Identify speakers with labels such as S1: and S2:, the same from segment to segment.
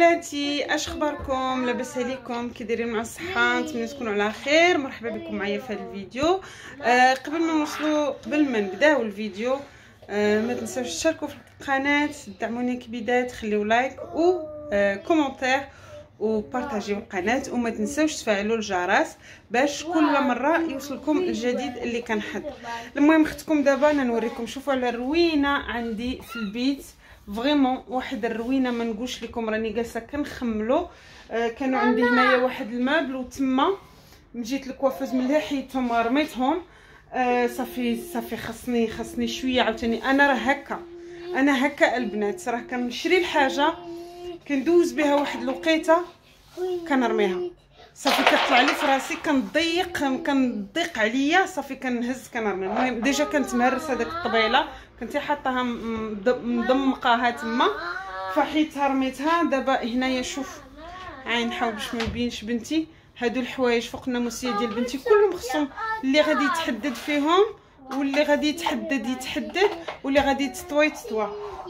S1: بناتي، اش اخباركم؟ لاباس عليكم؟ كي دايرين مع الصحه؟ نتمنى تكونوا على خير. مرحبا بكم معايا في هذا الفيديو. قبل ما نوصلوا، قبل ما نبداو الفيديو، ما تنساوش تشاركوا في القناه، تدعموني كبيدات، خليو لايك و كومونتير وبارطاجيو القناه، وما تنساوش تفعلوا الجرس باش كل مره يوصلكم الجديد اللي كنحط. المهم اختكم دابا انا نوريكم. شوفوا على الروينه عندي في البيت، فريمون واحد الروينه. ما نقولش لكم راني جالسه كنخملو. كانوا عندي هنايا واحد المابل وتما جيت للكوافوز ملي حيتهم رميتهم. صافي خاصني شويه عاوتاني. انا راه هكا البنات، راه كنشري الحاجه كندوز بها واحد الوقيته كنرميها، صافي كطلع لي في راسي كنضيق عليا، صافي كنهز كنرمي. المهم ديجا كانت مهرسه داك الطبيله، كنتي حاطاها مضمقاها تما، فحيتها رميتها. دابا هنايا شوف، عين نحاول باش ما نبينش بنتي. هادو الحوايج فوق الناموسيه ديال بنتي كلهم خصهم اللي غادي يتحدد فيهم، واللي غادي يتحدد، واللي غادي تطوي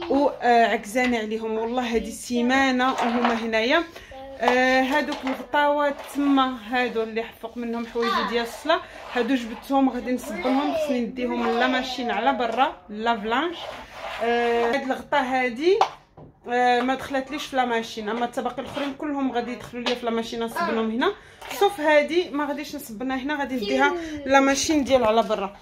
S1: وعكزانه عليهم. والله هذه السيمانه وهما هنايا. هادوك الغطاوات تما، هادو اللي فوق منهم حوايج ديال الصلاه، هادو جبدتهم غادي نصبنهم، خصني نديهم لا ماشين على برا لافلانش. هاد الغطا هادي ما دخلتليش في لا ماشين، اما الطبق الاخرين كلهم غادي يدخلوا لي في لا ماشين، نصبنهم هنا. صوف هادي ما غاديش نصبنها هنا، غادي نديها لا ماشين ديال على برا.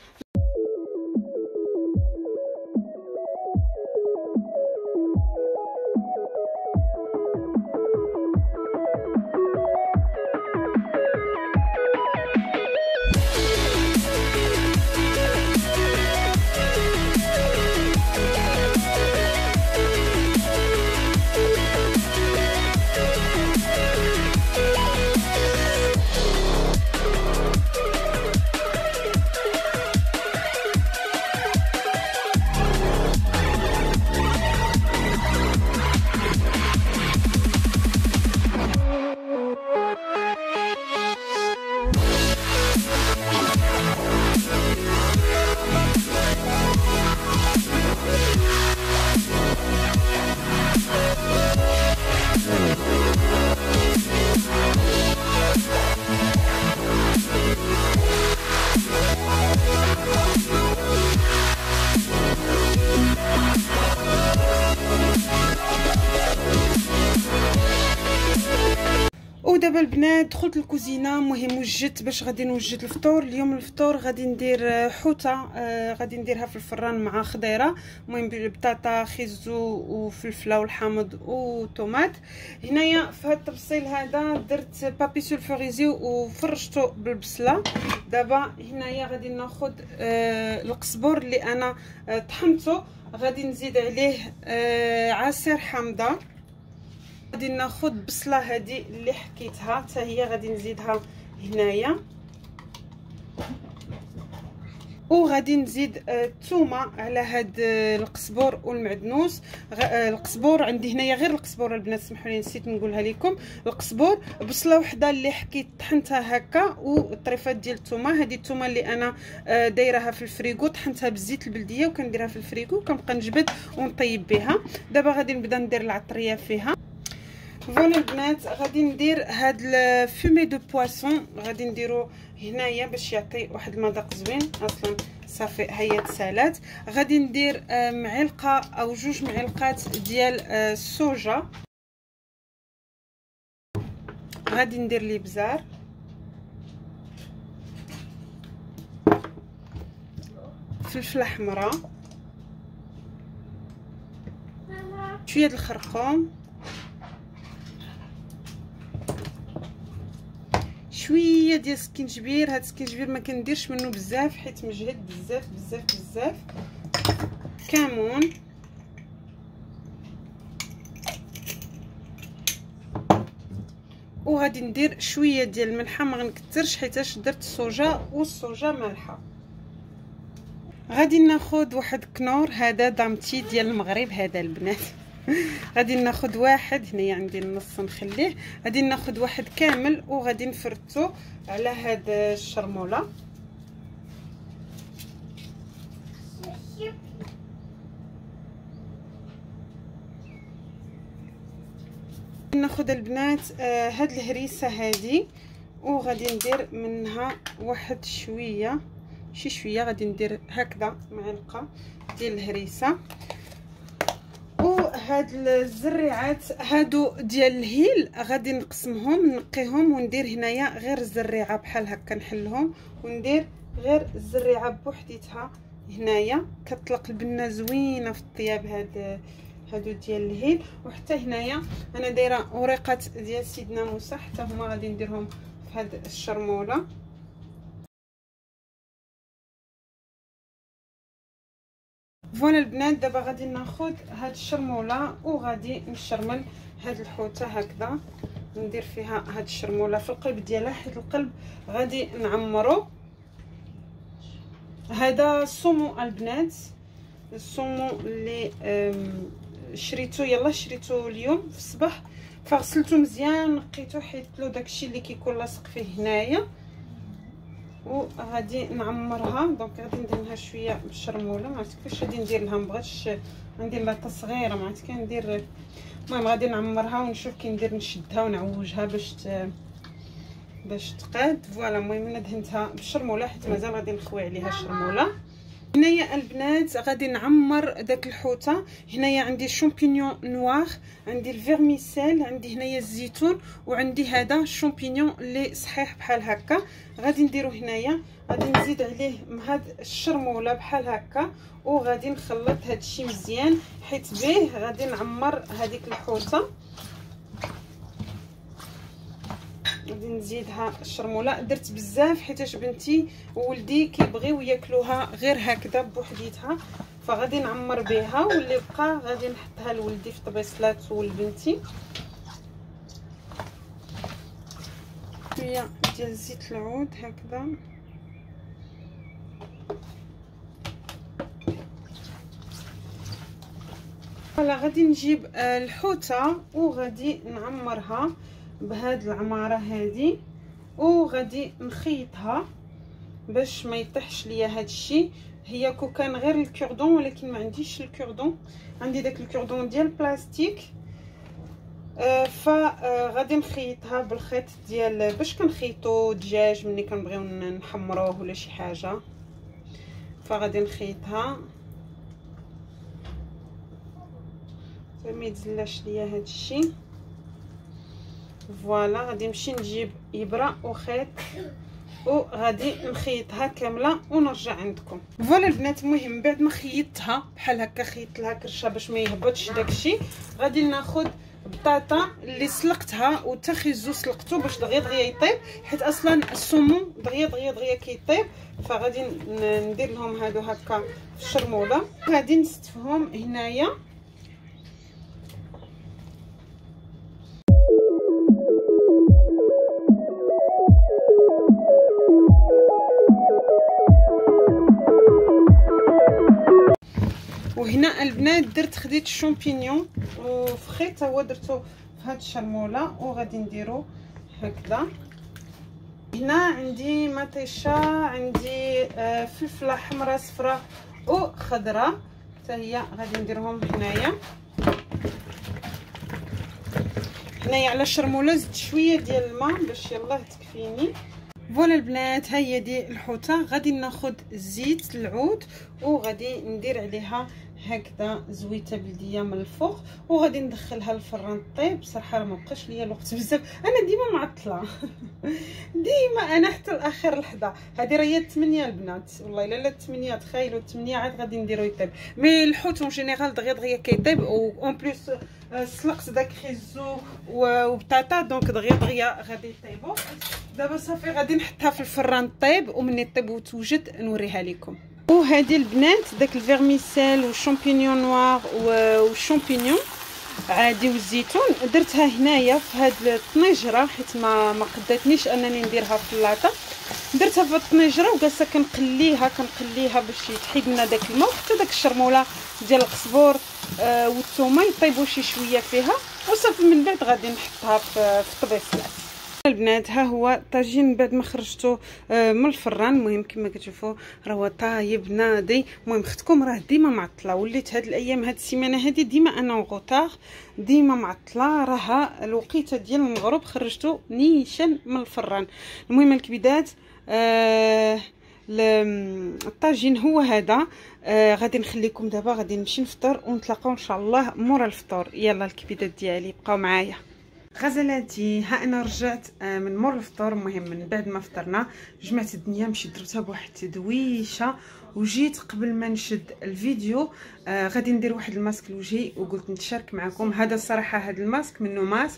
S1: ودابا البنات دخلت الكوزينه. المهم وجدت باش غادي نوجد الفطور. اليوم الفطور غادي ندير حوته، غادي نديرها في الفران مع خضيره. المهم بالبطاطا، خيزو وفلفله والحامض وطوماط. هنايا في هذا التبصيل هذا درت بابي سولفوريزي وفرشته بالبصله. دابا هنايا غادي ناخذ القزبر اللي انا طحنته، غادي نزيد عليه عصير حامضه. غادي ناخذ بصله هذه اللي حكيتها حتى هي غادي نزيدها هنايا، وغادي نزيد الثومه على هاد القزبر والمعدنوس. القزبر عندي هنايا غير القزبر البنات، سمحوا لي نسيت نقولها لكم. القزبر، بصله وحده اللي حكيت طحنتها هكا، والطريفات ديال الثومه. هذه الثومه اللي انا دايراها في الفريغو، طحنتها بالزيت البلديه وكنديرها في الفريغو، كنبقى نجبد ونطيب بها. دابا غادي نبدا ندير العطريه فيها. فوالا البنات، غادي ندير هاد الفومي دو بواسون، غادي نديرو هنايا باش يعطي واحد المذاق زوين. اصلا صافي هي تسالات. غادي ندير معلقه او 2 معلقات ديال الصوجا. غادي ندير الابزار، فلفله حمراء، شويه د الخرقوم، شويه ديال السكينجبير. هاد السكينجبير ما كنديرش منه بزاف حيت مجهد بزاف. كمون، وغادي ندير شويه ديال الملحه، ما غنكثرش حيتاش درت الصوجا والصوجا مالحه. غادي ناخذ واحد كنور، هذا دامتي ديال المغرب هذا البنات. غادي ناخذ واحد، هنايا عندي النص نخليه. غادي ناخذ واحد كامل وغادي نفرتو على هاد الشرموله. ناخذ البنات هاد الهريسه هادي وغادي ندير منها واحد شويه غادي ندير هكذا معلقه ديال الهريسه. وهاد الزريعات هادو ديال الهيل غادي نقسمهم نقيهم وندير هنايا غير الزريعه بحال هكا نحلهم وندير غير الزريعه بوحديتها هنايا كتطلق البنه زوينه في الطياب. هادو ديال الهيل. وحتى هنايا انا دايره وريقات ديال سيدنا موسى حتى هما غادي نديرهم في هاد الشرموله. فوالا البنات دابا غادي ناخذ هاد الشرموله وغادي نشرمل هاد الحوته هكذا ندير فيها هاد الشرموله في القلب ديالها حيت القلب غادي نعمرو. هذا السومو البنات، السومو اللي شريتو اليوم في الصباح فغسلته مزيان نقيته حيت له داكشي اللي كيكون لاصق فيه هنايا وغادي نعمرها. دونك غادي ندير لها شويه بالشرموله ما عرفت كيفاش غادي ندير لها، مبغيتش ندير لها صغيره ما عرفت كندير. المهم غادي نعمرها ونشوف كي ندير نشدها ونعوجها باش تقاد. فوالا المهم انا دهنتها بالشرموله حيت مازال غادي نخوي عليها الشرموله. هنايا البنات غادي نعمر داك الحوته. هنايا عندي شامبينيون نوار، عندي الفيرميسيل، عندي هنايا الزيتون وعندي هذا الشامبينيون اللي صحيح بحال هكا. غادي نديرو هنايا غادي نزيد عليه هاد الشرموله بحال هكا وغادي نخلط هادشي مزيان حيت به غادي نعمر هذيك الحوته. غادي نزيدها الشرموله. درت بزاف حيتاش بنتي وولدي كيبغيو ياكلوها غير هكذا بوحديتها فغادي نعمر بها واللي بقى غادي نحطها لولدي في طبيصلات ولبنتي. شويه ديال زيت العود هكذا فوالا. غادي نجيب الحوته وغادي نعمرها بهاد العماره هادي وغادي نخيطها باش ما يطيحش ليا هاد الشيء. هي كان غير الكوردون ولكن ما عنديش الكوردون، عندي داك الكوردون ديال البلاستيك فغادي نخيطها بالخيط ديال باش كنخيطو دجاج ملي كنبغيو نحمروه ولا شي حاجه فغادي نخيطها ما يتزلاش ليا هاد الشيء. فوالا غادي نمشي نجيب ابره وخيط وغادي نخيطها كامله ونرجع عندكم. فوالا البنات المهم بعد ما خيطتها بحال هكا خيطت لها كرشه باش ما يهبطش داكشي غادي ناخذ بطاطا اللي سلقتها وتخيزو سلقته باش دغيا يطيب حيت اصلا السمو دغيا كيطيب فغادي ندير لهم هادو هكا في الشرموله غادي نستفهم هنايا. وهنا البنات درت خديت الشامبينيون وفي خيط هو درتو في هاد الشرموله وغادي نديرو هكذا. هنا عندي مطيشه، عندي فلفله حمراء صفراء وخضراء حتى هي غادي نديرهم هنايا على الشرموله. زدت شويه ديال الماء باش يلاه تكفيني. فوالا البنات ها هي دي الحوته. غادي ناخذ زيت العود وغادي ندير عليها هكذا زويته بلديه من الفوق وغادي ندخلها للفران طيب. صراحه راه مابقاش ليا الوقت بزاف، انا ديما معطله ديما انا حتى لاخر لحظه. هذه راه هي 8 البنات والله الا 8 تخيلوا 8 عاد غادي نديرو يطيب. مي الحوت اون جينيرال دغيا كيطيب و اون بليس سلقت داك خيزو وبطاطا دونك دغيا غادي يطيبوا. دابا صافي غادي نحطها في الفران طيب ومني طيب وتوجد نوريها لكم. وهذه البنات داك الفيرميسيل والشامبينيون نوار والشامبينيون عادي والزيتون درتها هنايا في هاد الطنجره حيت ما قداتنيش انني نديرها في اللاطه. درتها في الطنجره وجالسه كنقليها باش يتحيد لنا داك الماء وحتى داك الشرموله ديال القزبور والثومه يطيبوا شي شويه فيها وصافي. من بعد غادي نحطها في الطبيصلات. البنات ها هو الطاجين بعد ما خرجته من الفران. المهم كما كتشوفوا راه هو طايب ناضي. المهم اختكم راه ديما معطله، وليت هاد الايام هاد السيمانه هادي ديما انا وغوطاغ ديما معطله. راه الوقيته ديال المغرب خرجته نيشان من الفران. المهم الكبيدات الطاجين هو هذا. غادي نخليكم دابا، غادي نمشي نفطر ونتلاقاو ان شاء الله مورا الفطور. يلا الكبيدات ديالي بقاو معايا. غزلاتي ها انا رجعت من مور الفطور. المهم من بعد ما فطرنا جمعت الدنيا، مشيت درتها بواحد التدويشه وجيت قبل ما نشد الفيديو غادي ندير واحد الماسك لوجهي وقلت نتشارك معكم. هذا الصراحه هذا الماسك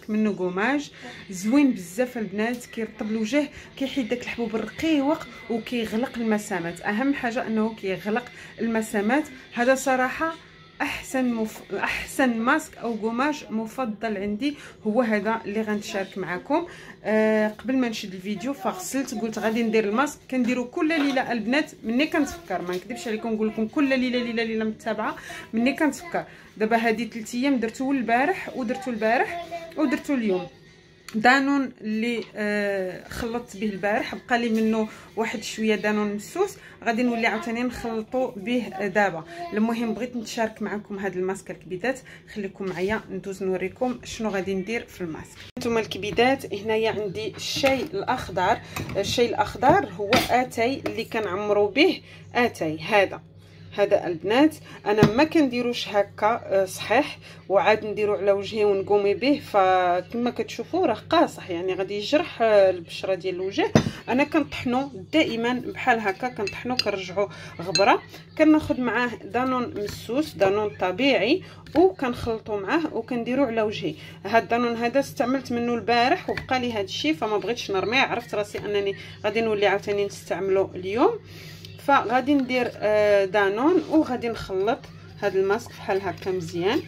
S1: منه قماج زوين بزاف البنات، كيرطب الوجه، كيحيد داك الحبوب الرقيق وكيغلق المسامات. اهم حاجه انه كيغلق المسامات. هذا صراحه احسن ماسك او قماش مفضل عندي هو هذا اللي غنتشارك معكم. قبل ما نشد الفيديو فغسلت، قلت غادي ندير الماسك. كنديرو كل ليله البنات مني كنتفكر، ما نكذبش عليكم نقول لكم كل ليله متابعه مني كنتفكر. دابا هذه 3 ايام درتو البارح ودرتو اليوم. دانون اللي خلطت به البارح بقى لي منه واحد شويه دانون مسوس، غادي نولي عاوتاني نخلطو به دابا. المهم بغيت نتشارك معكم هذا الماسك الكبيدات، خليكم معايا ندوز نوريكم شنو غادي ندير في الماسك. نتوما الكبيدات هنايا عندي الشاي الاخضر. الشاي الاخضر هو اتاي اللي كنعمرو به اتاي. هذا البنات انا ما كنديروش هكا صحيح، وعاد نديرو على وجهي ونقومي به، فكما كتشوفوا راه قاصح يعني غادي يجرح البشره ديال الوجه. انا كنطحنو دائما بحال هكا، كنطحنو كنرجعو غبره، كناخذ معاه دانون مسوس دانون طبيعي وكنخلطو معاه وكنديرو على وجهي. هذا الدانون هذا استعملت منه البارح وبقى لي هذا الشيء، فما بغيتش نرميه، عرفت راسي انني غادي نولي عاوتاني نستعملو اليوم. فغادي ندير دانون وغادي نخلط هذا الماسك بحال هكا مزيان.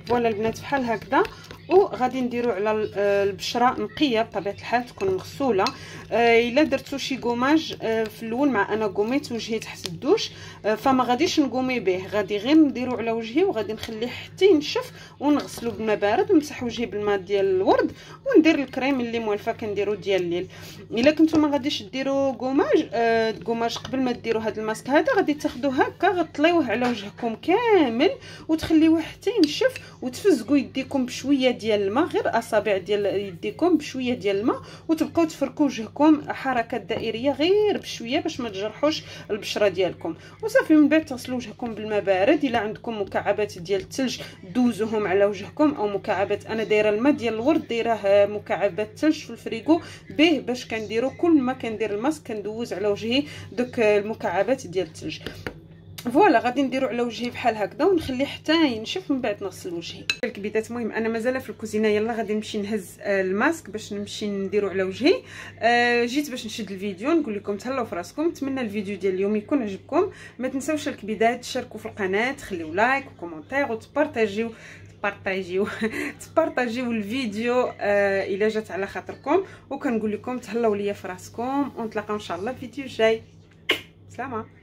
S1: فوالا البنات بحال هكذا. وغادي نديرو على البشره نقيه بطبيعه الحال تكون مغسوله. الا درتو شي قماج في الاول مع انا قوميت وجهي تحت الدوش، فما غاديش نقومي به، غادي غير نديرو على وجهي وغادي نخليه حتى ينشف ونغسلو بالماء بارد ونمسح وجهي بالماء ديال الورد وندير الكريم اللي موالفه كنديرو ديال الليل. الا كنتو ما غاديش ديروا قماج قبل ما ديروا هذا الماسك هذا غادي تاخذوه هكا غطليوه على وجهكم كامل وتخليوه حتى ينشف وتفزقوا يديكم بشويه ديال الماء، غير اصابع ديال يديكم بشويه ديال الماء، وتبقاو تفركوا وجهكم حركات دائريه غير بشويه باش ما تجرحوش البشره ديالكم. وصافي من بعد تغسلوا وجهكم بالماء بارد. الا عندكم مكعبات ديال الثلج دوزوهم على وجهكم، او مكعبات انا دايره الماء ديال الورد دايره مكعبات الثلج في الفريغو به باش كنديروا كل ما كندير الماسك كندوز على وجهي دوك المكعبات ديال الثلج. فوالا غادي نديرو على وجهي بحال هكذا ونخليه حتى ينشف من بعد نغسل وجهي الكبيدات. المهم انا مازال في الكوزينه، يلا غادي نمشي نهز الماسك باش نمشي نديرو على وجهي. جيت باش نشد الفيديو نقول لكم تهلاو في راسكم. نتمنى الفيديو ديال اليوم يكون عجبكم. ما تنساوش الكبيدات تشاركوا في القناه، تخليو لايك وكومونتير وتبارطاجيو الفيديو الا جات على خاطركم. وكنقول لكم تهلاو ليا في راسكم ونتلاقاو ان شاء الله في فيديو جاي. سلامه.